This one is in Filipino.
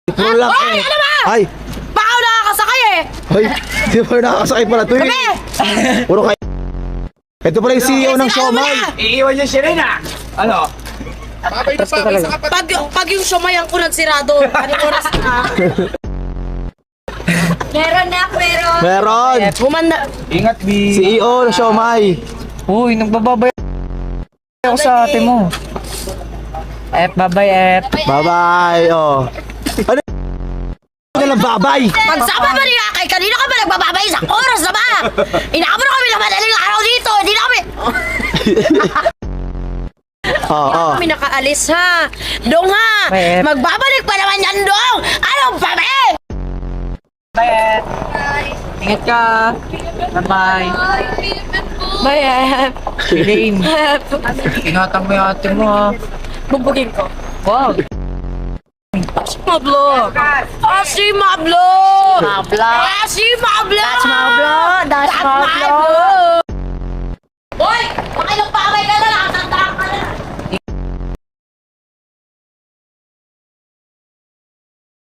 Puro lang Ay, ano ba? Ay! Baka ako nakakasakay eh! Ay! Di ba nakakasakay pala ito eh? Kami! Puro kayo. Ito pala yung CEO ng Siomay. Iiwan niya siya rin ah. Ano? Pag yung sumayan ko nagsirado, anong oras na? Meron na, meron. Meron! Humanda. Ingat, B. CEO ng Siomay. Uy, nagbababay ako sa ate mo. Babay, Bye-bye! Oh. Ano? Ano babay? Pagsama ba niya kay kanina ka ba nagbababay sa oras na ba? Inaabot na kami ng madaling araw dito. Hindi na kami... Oo. Kami nakaalis ha. Dong ha. Bye. Magbabalik pa naman yan dong. Anong babe? Ingat ka. Bye-bye. Bye. Elaine, ingatan mo yung ate mo ha. Bugbugin ko. Wow. Mablo. Asi Mablo. Mablo. Asi Mablo. That's Mablo. That's Mablo.